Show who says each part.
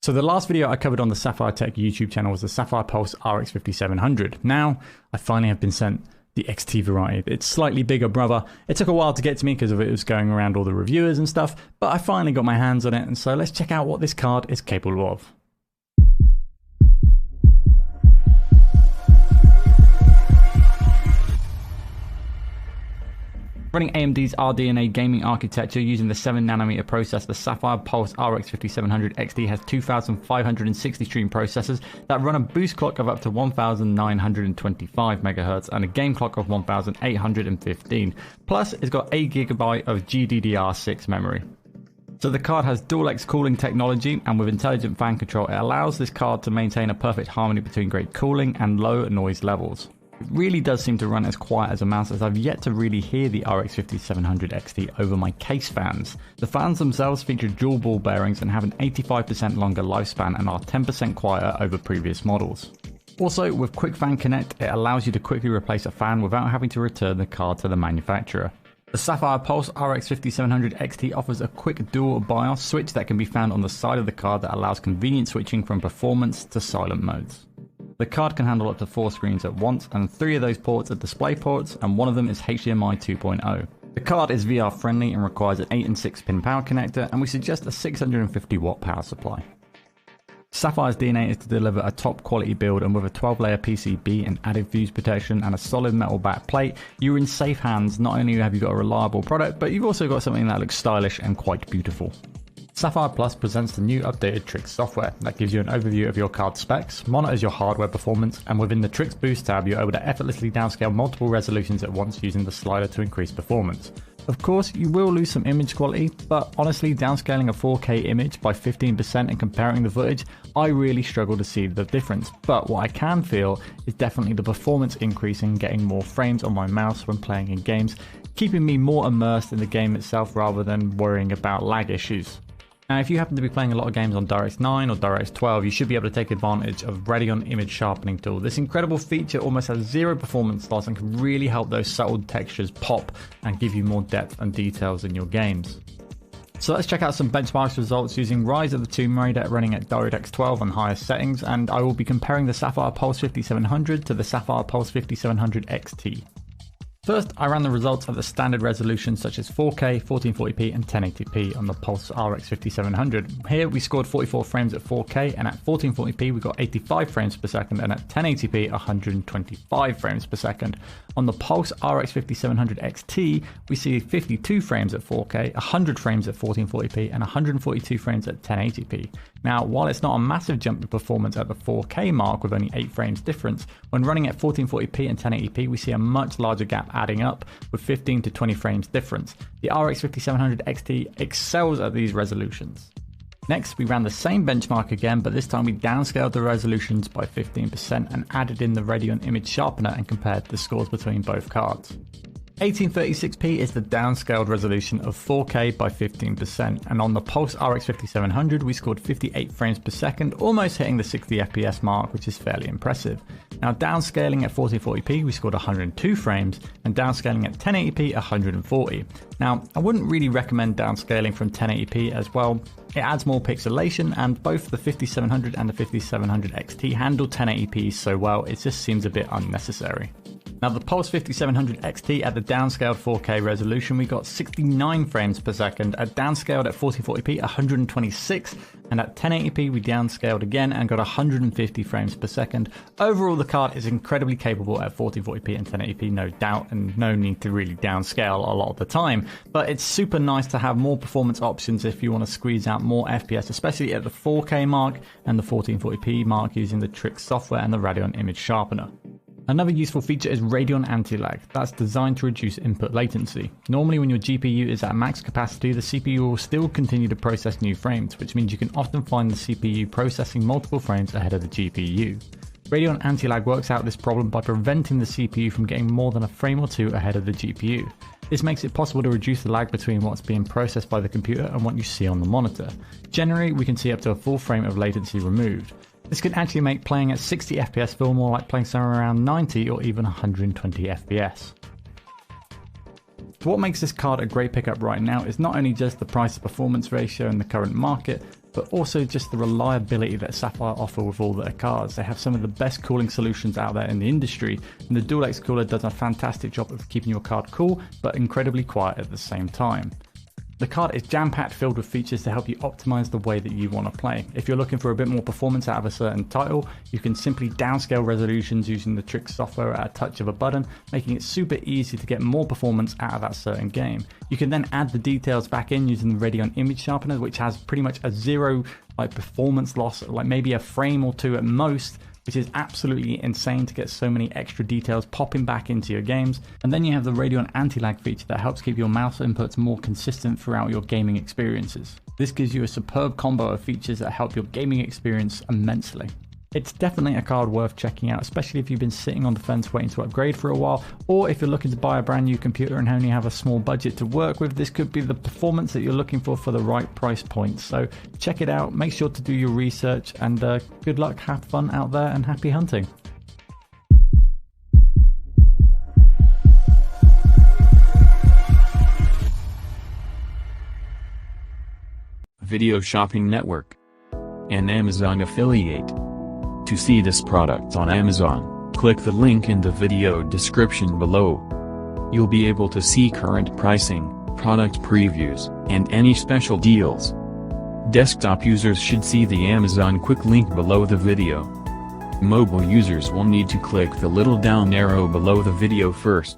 Speaker 1: So the last video I covered on the Sapphire Tech YouTube channel was the Sapphire Pulse RX 5700. Now, I finally have been sent the XT variety. It's slightly bigger brother. It took a while to get to me because of it was going around all the reviewers and stuff, but I finally got my hands on it, and so let's check out what this card is capable of. Running AMD's RDNA gaming architecture using the 7nm processor, the Sapphire Pulse RX 5700 XT has 2560 stream processors that run a boost clock of up to 1925 MHz and a game clock of 1815. Plus, it's got 8GB of GDDR6 memory. So the card has dual-X cooling technology, and with intelligent fan control, it allows this card to maintain a perfect harmony between great cooling and low noise levels. It really does seem to run as quiet as a mouse, as I've yet to really hear the RX 5700 XT over my case fans. The fans themselves feature dual ball bearings and have an 85% longer lifespan and are 10% quieter over previous models. Also, with Quick Fan Connect, it allows you to quickly replace a fan without having to return the card to the manufacturer. The Sapphire Pulse RX 5700 XT offers a quick dual BIOS switch that can be found on the side of the card that allows convenient switching from performance to silent modes. The card can handle up to 4 screens at once, and 3 of those ports are display ports, and one of them is HDMI 2.0. The card is VR friendly and requires an 8 and 6 pin power connector, and we suggest a 650 watt power supply. Sapphire's DNA is to deliver a top quality build, and with a 12-layer PCB and added fuse protection and a solid metal back plate, you're in safe hands. Not only have you got a reliable product, but you've also got something that looks stylish and quite beautiful. Sapphire Plus presents the new updated Tricks software that gives you an overview of your card specs, monitors your hardware performance, and within the Tricks Boost tab you're able to effortlessly downscale multiple resolutions at once using the slider to increase performance. Of course, you will lose some image quality, but honestly, downscaling a 4K image by 15% and comparing the footage, I really struggle to see the difference. But what I can feel is definitely the performance increasing, getting more frames on my mouse when playing in games, keeping me more immersed in the game itself rather than worrying about lag issues. Now, if you happen to be playing a lot of games on DirectX 9 or DirectX 12, you should be able to take advantage of Radeon Image Sharpening Tool. This incredible feature almost has 0 performance loss and can really help those subtle textures pop and give you more depth and details in your games. So let's check out some benchmarks results using Rise of the Tomb Raider running at DirectX 12 on highest settings, and I will be comparing the Sapphire Pulse 5700 to the Sapphire Pulse 5700 XT. First, I ran the results at the standard resolutions such as 4K, 1440p and 1080p on the Pulse RX 5700. Here we scored 44 frames at 4K, and at 1440p we got 85 frames per second, and at 1080p 125 frames per second. On the Pulse RX 5700 XT we see 52 frames at 4K, 100 frames at 1440p and 142 frames at 1080p. Now, while it's not a massive jump in performance at the 4K mark with only 8 frames difference, when running at 1440p and 1080p we see a much larger gap adding up with 15 to 20 frames difference. The RX 5700 XT excels at these resolutions. Next, we ran the same benchmark again, but this time we downscaled the resolutions by 15% and added in the Radeon Image Sharpener and compared the scores between both cards. 1836p is the downscaled resolution of 4K by 15%, and on the Pulse RX 5700 we scored 58 frames per second, almost hitting the 60 FPS mark, which is fairly impressive. Now, downscaling at 1440p we scored 102 frames, and downscaling at 1080p 140. Now, I wouldn't really recommend downscaling from 1080p as well. It adds more pixelation, and both the 5700 and the 5700 XT handle 1080p so well it just seems a bit unnecessary. Now, the Pulse 5700 XT at the downscaled 4K resolution we got 69 frames per second, at downscaled at 1440p 126, and at 1080p we downscaled again and got 150 frames per second. Overall, the card is incredibly capable at 1440p and 1080p, no doubt, and no need to really downscale a lot of the time, but it's super nice to have more performance options if you want to squeeze out more FPS, especially at the 4K mark and the 1440p mark using the Tricks software and the Radeon Image Sharpener. Another useful feature is Radeon Anti-Lag. That's designed to reduce input latency. Normally when your GPU is at max capacity, the CPU will still continue to process new frames, which means you can often find the CPU processing multiple frames ahead of the GPU. Radeon Anti-Lag works out this problem by preventing the CPU from getting more than a frame or two ahead of the GPU. This makes it possible to reduce the lag between what's being processed by the computer and what you see on the monitor. Generally, we can see up to a full frame of latency removed. This can actually make playing at 60 FPS feel more like playing somewhere around 90 or even 120 FPS. So what makes this card a great pickup right now is not only just the price to performance ratio in the current market, but also just the reliability that Sapphire offer with all their cards. They have some of the best cooling solutions out there in the industry, and the DualX cooler does a fantastic job of keeping your card cool, but incredibly quiet at the same time. The card is jam-packed filled with features to help you optimize the way that you want to play. If you're looking for a bit more performance out of a certain title, you can simply downscale resolutions using the Trick software at a touch of a button, making it super easy to get more performance out of that certain game. You can then add the details back in using the Radeon image sharpener, which has pretty much a zero performance loss, like maybe a frame or two at most, which is absolutely insane to get so many extra details popping back into your games. And then you have the Radeon anti-lag feature that helps keep your mouse inputs more consistent throughout your gaming experiences. This gives you a superb combo of features that help your gaming experience immensely. It's definitely a card worth checking out, especially if you've been sitting on the fence waiting to upgrade for a while, or if you're looking to buy a brand new computer and only have a small budget to work with. This could be the performance that you're looking for the right price point. So check it out, make sure to do your research, and good luck, have fun out there, and happy hunting.
Speaker 2: Video Shopping Network, an Amazon affiliate. To see this product on Amazon, click the link in the video description below. You'll be able to see current pricing, product previews, and any special deals. Desktop users should see the Amazon quick link below the video. Mobile users will need to click the little down arrow below the video first.